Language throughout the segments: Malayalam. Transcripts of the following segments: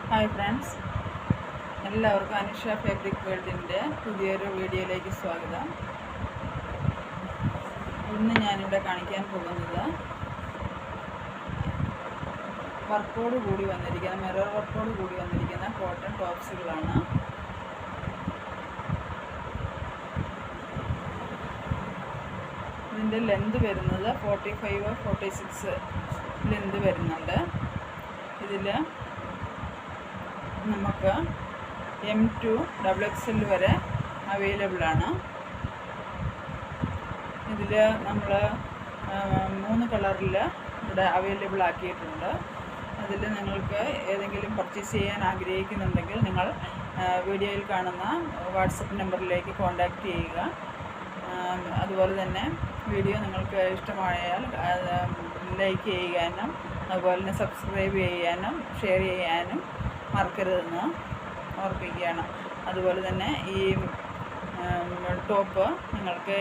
ഹായ് ഫ്രണ്ട്സ്, എല്ലാവർക്കും അനുഷ ഫാബ്രിക് വേൾഡിൻ്റെ പുതിയൊരു വീഡിയോയിലേക്ക് സ്വാഗതം. ഇന്ന് ഞാനിവിടെ കാണിക്കാൻ പോകുന്നത് വർക്കോട് കൂടി വന്നിരിക്കുന്ന മിറർ വർക്കോട് കൂടി വന്നിരിക്കുന്ന കോട്ടൺ ടോപ്സുകളാണ്. ഇതിൻ്റെ ലെന്ത് വരുന്നത് 45-46 ലെന്ത് വരുന്നുണ്ട്. ഇതിൽ നമുക്ക് M2 XXL വരെ അവൈലബിളാണ്. ഇതിൽ നമ്മൾ 3 കളറിൽ ഇവിടെ അവൈലബിൾ ആക്കിയിട്ടുണ്ട്. അതിൽ നിങ്ങൾക്ക് ഏതെങ്കിലും പർച്ചേസ് ചെയ്യാൻ ആഗ്രഹിക്കുന്നുണ്ടെങ്കിൽ നിങ്ങൾ വീഡിയോയിൽ കാണുന്ന വാട്സപ്പ് നമ്പറിലേക്ക് കോൺടാക്റ്റ് ചെയ്യുക. അതുപോലെ തന്നെ വീഡിയോ നിങ്ങൾക്ക് ഇഷ്ടമായാൽ ലൈക്ക് ചെയ്യാനും അതുപോലെ തന്നെ സബ്സ്ക്രൈബ് ചെയ്യാനും ഷെയർ ചെയ്യാനും മറക്കരുതെന്ന് ഓർപ്പിക്കുകയാണ്. അതുപോലെ തന്നെ ഈ ടോപ്പ് നിങ്ങൾക്ക്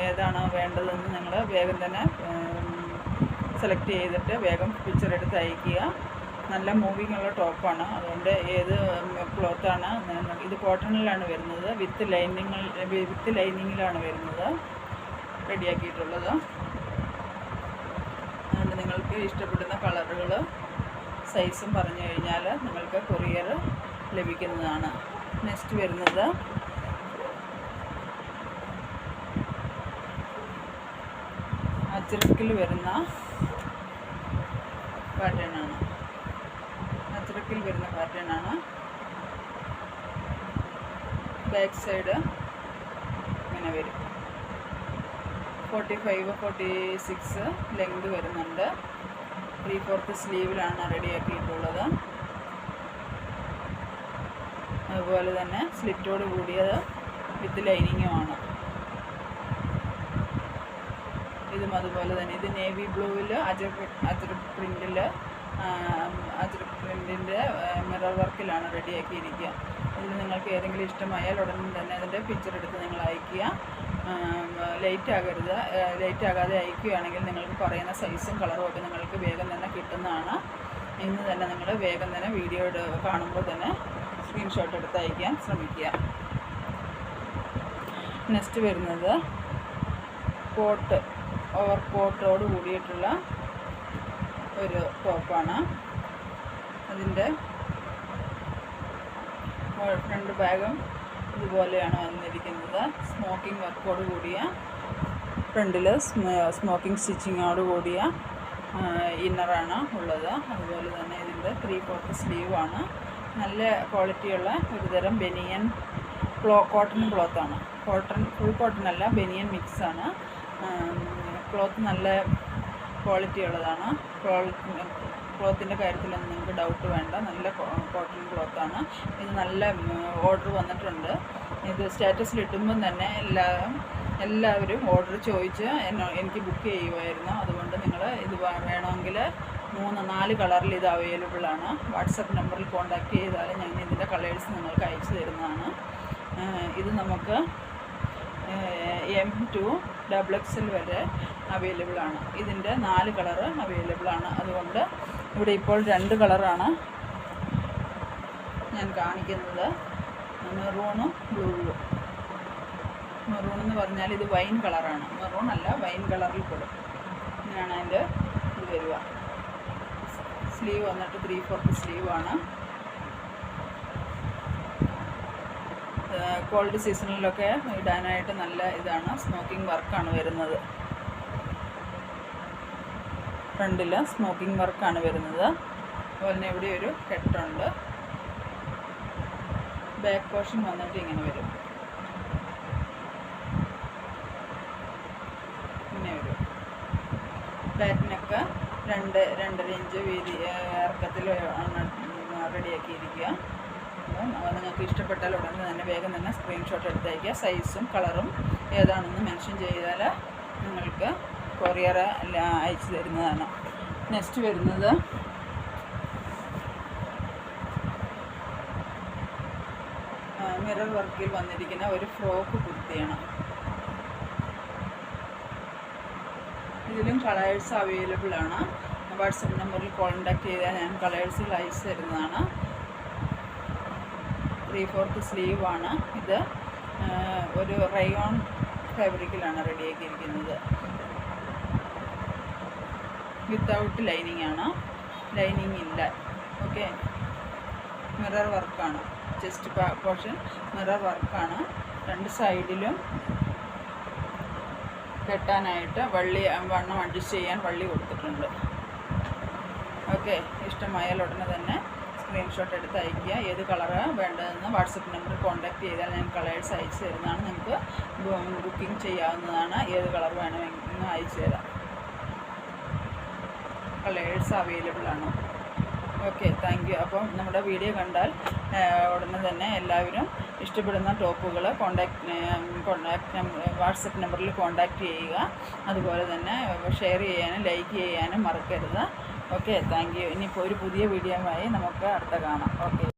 ഏതാണോ വേണ്ടതെന്ന് നിങ്ങൾ വേഗം തന്നെ സെലക്ട് ചെയ്തിട്ട് വേഗം പിക്ചർ എടുത്ത് അയയ്ക്കുക. നല്ല മൂവിങ് ഉള്ള ടോപ്പാണ്. അതുകൊണ്ട് ഏത് ക്ലോത്താണ്, ഇത് കോട്ടണിലാണ് വരുന്നത്, വിത്ത് ലൈനിങ്ങിലാണ് വരുന്നത് റെഡിയാക്കിയിട്ടുള്ളത്. അതുകൊണ്ട് നിങ്ങൾക്ക് ഇഷ്ടപ്പെടുന്ന കളറുകൾ സൈസും പറഞ്ഞു കഴിഞ്ഞാൽ നിങ്ങൾക്ക് കൊറിയർ ലഭിക്കുന്നതാണ്. നെക്സ്റ്റ് വരുന്നത് അജ്രക്കിൽ വരുന്ന പാറ്റേണാണ്. ബാക്ക് സൈഡ് ഇങ്ങനെ വരും. 45-46 ലെങ്ത് വരുന്നുണ്ട്. 3/4 സ്ലീവിലാണ് റെഡിയാക്കിയിട്ടുള്ളത്. അതുപോലെ തന്നെ സ്ലിറ്റോട് കൂടിയത് വിത്ത് ലൈനിങ്ങുമാണ്. ഇതും അതുപോലെ തന്നെ ഇത് നേവി ബ്ലൂവിൽ അജ്രക് പ്രിൻറ്റിൻ്റെ മിറർ വർക്കിലാണ് റെഡിയാക്കിയിരിക്കുക. ഇതിൽ നിങ്ങൾക്ക് ഏതെങ്കിലും ഇഷ്ടമായാൽ ഉടൻ തന്നെ അതിൻ്റെ പിക്ചർ എടുത്ത് നിങ്ങൾ അയയ്ക്കുക. ലേറ്റ് ആകാതെ അയക്കുകയാണെങ്കിൽ നിങ്ങൾക്ക് പറയുന്ന സൈസും കളറും ഒക്കെ നിങ്ങൾക്ക് വേഗം തന്നെ കിട്ടുന്നതാണ്. ഇന്ന് തന്നെ നിങ്ങൾ വേഗം തന്നെ വീഡിയോ കാണുമ്പോൾ തന്നെ സ്ക്രീൻഷോട്ട് എടുത്ത് അയക്കാൻ ശ്രമിക്കുക. നെക്സ്റ്റ് വരുന്നത് ഓവർകോട്ടോട് കൂടിയിട്ടുള്ള ഒരു ടോപ്പാണ്. അതിൻ്റെ ഫ്രണ്ട് ഭാഗം ഇതുപോലെയാണ് വന്നിരിക്കുന്നത്. സ്മോക്കിംഗ് വർക്കോട് കൂടിയ ഫ്രണ്ടിൽ സ്മോക്കിംഗ് സ്റ്റിച്ചിങ്ങോട് കൂടിയ ഇന്നറാണ് ഉള്ളത്. അതുപോലെ തന്നെ ഇതിൻ്റെ 3/4 സ്ലീവാണ്. നല്ല ക്വാളിറ്റിയുള്ള ഒരുതരം ബനിയൻ കോട്ടൺ ക്ലോത്താണ്. ഫുൾ കോട്ടൺ അല്ല, ബനിയൻ മിക്സാണ്. ക്ലോത്ത് നല്ല ക്വാളിറ്റി ഉള്ളതാണ്. ക്ലോത്തിൻ്റെ കാര്യത്തിലൊന്നും നിങ്ങൾക്ക് ഡൗട്ട് വേണ്ട. നല്ല കോട്ടൺ ക്ലോത്താണ്. ഇത് നല്ല ഓർഡർ വന്നിട്ടുണ്ട്. ഇത് സ്റ്റാറ്റസിലിട്ടുമ്പം തന്നെ എല്ലാവരും ഓർഡർ ചോദിച്ച് എനിക്ക് ബുക്ക് ചെയ്യുമായിരുന്നു. അതുകൊണ്ട് നിങ്ങൾ ഇത് വേണമെങ്കിൽ 3-4 കളറിൽ ഇത് അവൈലബിളാണ്. വാട്സപ്പ് നമ്പറിൽ കോൺടാക്റ്റ് ചെയ്താൽ ഞാൻ ഇതിൻ്റെ കളേഴ്സ് നിങ്ങൾക്ക് അയച്ചു തരുന്നതാണ്. ഇത് നമുക്ക് M2 XXL വരെ അവൈലബിളാണ്. ഇതിൻ്റെ 4 കളറ് അവൈലബിളാണ്. അതുകൊണ്ട് ഇവിടെ ഇപ്പോൾ 2 കളറാണ് ഞാൻ കാണിക്കുന്നത്, മെറൂണും ബ്ലൂവും. മെറൂൺ എന്ന് പറഞ്ഞാൽ ഇത് വൈൻ കളറാണ്. മെറൂൺ അല്ല, വൈൻ കളറിൽ പെടും. ഇങ്ങനെയാണ് അതിൻ്റെ ഇത് വരിക. സ്ലീവ് വന്നിട്ട് 3/4 സ്ലീവാണ്. കോൾഡ് സീസണിലൊക്കെ ഇടാനായിട്ട് നല്ല ഇതാണ്. സ്മോക്കിംഗ് വർക്കാണ് വരുന്നത്. ഫ്രണ്ടിൽ സ്മോക്കിംഗ് വർക്കാണ് വരുന്നത്. അതുപോലെ തന്നെ ഇവിടെ ഒരു കെട്ടുണ്ട്. ബാക്ക് പോർഷൻ വന്നിട്ട് ഇങ്ങനെ വരും. ഇങ്ങനെ വരും. ബാക്കിനൊക്കെ 2-2.5 ഇഞ്ച് വീതി ഇറക്കത്തിൽ ആണ് റെഡിയാക്കിയിരിക്കുക. അപ്പോൾ നിങ്ങൾക്ക് ഇഷ്ടപ്പെട്ടാൽ ഉടനെ തന്നെ വേഗം തന്നെ സ്ക്രീൻഷോട്ട് എടുത്തയക്കുക. സൈസും കളറും ഏതാണെന്ന് മെൻഷൻ ചെയ്താൽ നിങ്ങൾക്ക് കൊറിയർ അയച്ചു തരുന്നതാണ്. നെക്സ്റ്റ് വരുന്നത് മിറർ വർക്കിൽ വന്നിരിക്കുന്ന ഒരു ഫ്രോക്ക് കുർത്തിയാണ്. ഇതിലും കളേഴ്സ് അവൈലബിളാണ്. വാട്സപ്പ് നമ്പറിൽ കോൺടാക്റ്റ് ചെയ്താൽ ഞാൻ കളേഴ്സിൽ അയച്ചു തരുന്നതാണ്. 3/4 സ്ലീവാണ് ഇത്. ഒരു റയോൺ ഫാബ്രിക്കിലാണ് റെഡിയാക്കിയിരിക്കുന്നത്. വിത്തൗട്ട് ലൈനിങ് ആണ്, ലൈനിങ് ഇല്ല. ഓക്കെ, മിറർ വർക്കാണ്, ചെസ്റ്റ് പോർഷൻ മിറർ വർക്കാണ്. 2 സൈഡിലും കെട്ടാനായിട്ട് വണ്ണം അഡ്ജസ്റ്റ് ചെയ്യാൻ വള്ളി കൊടുത്തിട്ടുണ്ട്. ഓക്കെ, ഇഷ്ടമായാൽ ഉടനെ തന്നെ സ്ക്രീൻഷോട്ട് എടുത്ത് അയയ്ക്കുക. ഏത് കളറാണ് വേണ്ടതെന്ന് വാട്സപ്പ് നമ്പറിൽ കോൺടാക്റ്റ് ചെയ്താൽ ഞാൻ കളേഴ്സ് അയച്ചു തരുന്നതാണ്. നിങ്ങൾക്ക് ബുക്കിംഗ് ചെയ്യാവുന്നതാണ്. ഏത് കളർ വേണമെന്ന് അയച്ചു തരാം. കളേഴ്സ് അവൈലബിൾ ആണ്. Okay, thank you. അപ്പം നമ്മുടെ വീഡിയോ കണ്ടാൽ ഉടനെ തന്നെ എല്ലാവരും ഇഷ്ടപ്പെടുന്ന ടോപ്പുകൾ വാട്സപ്പ് നമ്പറിൽ കോൺടാക്റ്റ് ചെയ്യുക. അതുപോലെ തന്നെ ഷെയർ ചെയ്യാനും ലൈക്ക് ചെയ്യാനും മറക്കരുത്. Okay, thank you. ഇനിയിപ്പോൾ ഒരു പുതിയ വീഡിയോയുമായി നമുക്ക് അടുത്ത കാണാം. ഓക്കെ.